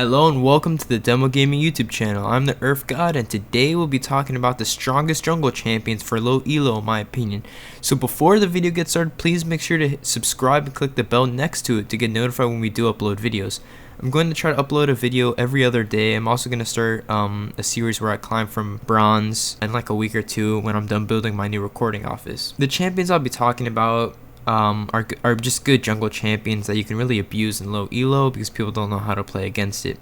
Hello and welcome to the Demo Gaming YouTube channel. I'm the Earth God and today we'll be talking about the strongest jungle champions for low elo in my opinion. So before the video gets started, please make sure to subscribe and click the bell next to it to get notified when we do upload videos. I'm going to try to upload a video every other day. I'm also going to start a series where I climb from bronze in like a week or two when I'm done building my new recording office. The champions I'll be talking about are just good jungle champions that you can really abuse in low elo because people don't know how to play against it.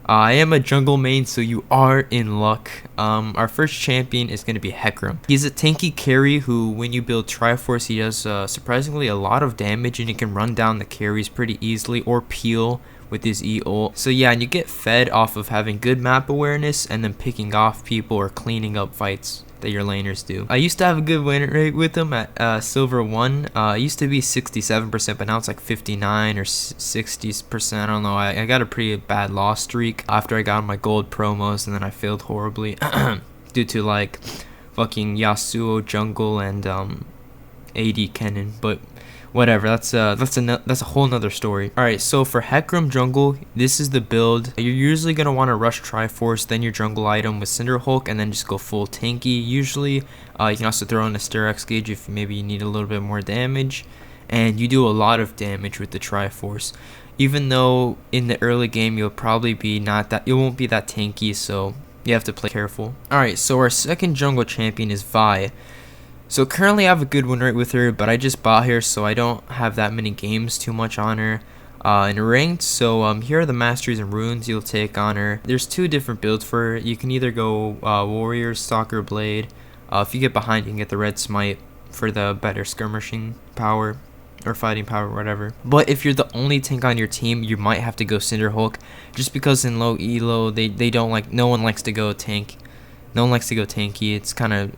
I am a jungle main, so you are in luck. Our first champion is going to be Hecarim. He's a tanky carry who, when you build Triforce, he does surprisingly a lot of damage, and he can run down the carries pretty easily or peel with his E ult. So yeah, and you get fed off of having good map awareness and then picking off people or cleaning up fights that your laners do. I used to have a good win rate with him at Silver 1. It used to be 67%, but now it's like 59 or 60%. I don't know. I got a pretty bad loss streak after I got my gold promos, and then I failed horribly due to like fucking Yasuo jungle and AD Kennen, but whatever, that's a whole nother story. Alright, so for Hecarim jungle, this is the build. You're usually going to want to rush Triforce, then your jungle item with Cinderhulk, and then just go full tanky. Usually, you can also throw in a Sterak's Gauge if maybe you need a little bit more damage. And you do a lot of damage with the Triforce. Even though in the early game, you'll probably be you won't be that tanky, so you have to play careful. Alright, so our second jungle champion is Vi. So currently I have a good win rate with her, but I just bought her, so I don't have that many games too much on her in ranked. So here are the masteries and runes you'll take on her. There's two different builds for her. You can either go warrior, stalker, blade. If you get behind, you can get the red smite for the better skirmishing power or fighting power, whatever. But if you're the only tank on your team, you might have to go Cinderhulk, just because in low elo they don't like, no one likes to go tank. No one likes to go tanky. It's kind of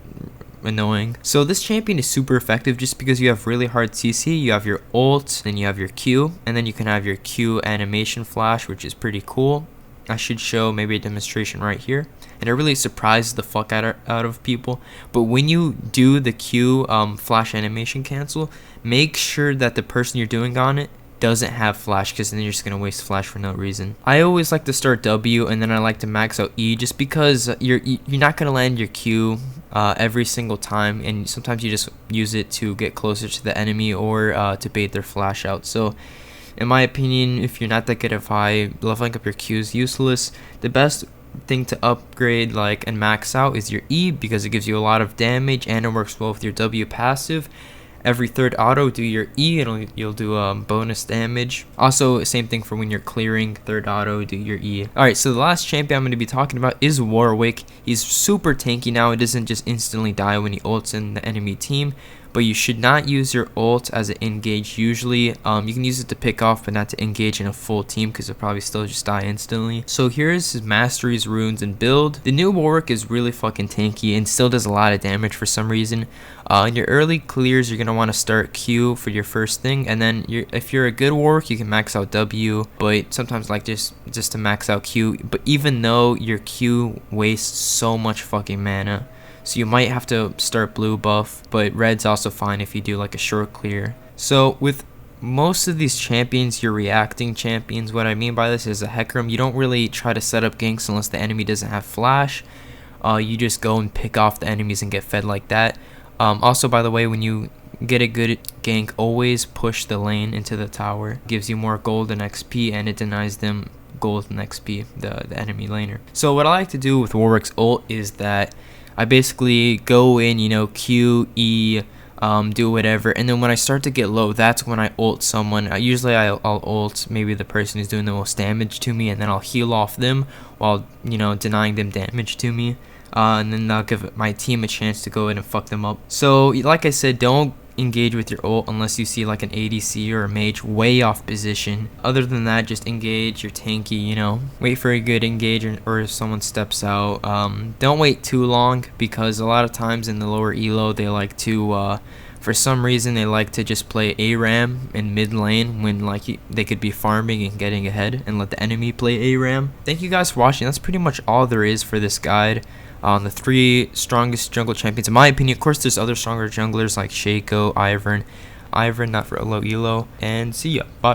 annoying. So this champion is super effective just because you have really hard CC, you have your ult, then you have your Q, and then you can have your Q animation flash, which is pretty cool. I should show maybe a demonstration right here, and it really surprises the fuck out of people. But when you do the Q flash animation cancel, make sure that the person you're doing on it doesn't have flash, because then you're just gonna waste flash for no reason. I always like to start W and then I like to max out E, just because you're not gonna land your Q every single time, and sometimes you just use it to get closer to the enemy or to bait their flash out. So in my opinion, if you're not that good at Vi, leveling up your Q is useless. The best thing to upgrade and max out is your E, because it gives you a lot of damage and it works well with your W passive. Every third auto, do your E, and you'll do bonus damage. Also, same thing for when you're clearing, third auto, do your E. Alright, so the last champion I'm going to be talking about is Warwick. He's super tanky now. It doesn't just instantly die when he ults in the enemy team, but you should not use your ult as an engage usually. You can use it to pick off, but not to engage in a full team, because it'll probably still just die instantly. So here's his masteries, runes, and build. The new Warwick is really fucking tanky and still does a lot of damage for some reason. In your early clears, you're going to want to start Q for your first thing, and then if you're a good Warwick, you can max out W, but sometimes just to max out Q. But even though your Q wastes so much fucking mana, so you might have to start blue buff, but red's also fine if you do like a short clear. So with most of these champions, you're reacting champions. What I mean by this is a Hecarim, you don't really try to set up ganks unless the enemy doesn't have flash. You just go and pick off the enemies and get fed like that. Also, by the way, when you get a good gank, always push the lane into the tower. It gives you more gold and XP, and it denies them gold and XP, the enemy laner. So what I like to do with Warwick's ult is that I basically go in, Q, E, do whatever, and then when I start to get low, that's when I ult someone. Usually I'll ult maybe the person who's doing the most damage to me, and then I'll heal off them while, denying them damage to me. And then I'll give my team a chance to go in and fuck them up. So like I said, don't engage with your ult unless you see like an ADC or a mage way off position. Other than that, just engage your tanky, wait for a good engage, or if someone steps out, don't wait too long, because a lot of times in the lower elo they like to for some reason they like to just play ARAM in mid lane when they could be farming and getting ahead, and let the enemy play ARAM. Thank you guys for watching. That's pretty much all there is for this guide on the 3 strongest jungle champions in my opinion. Of course, there's other stronger junglers like Shaco, Ivern, not for a low elo, and see ya. Bye.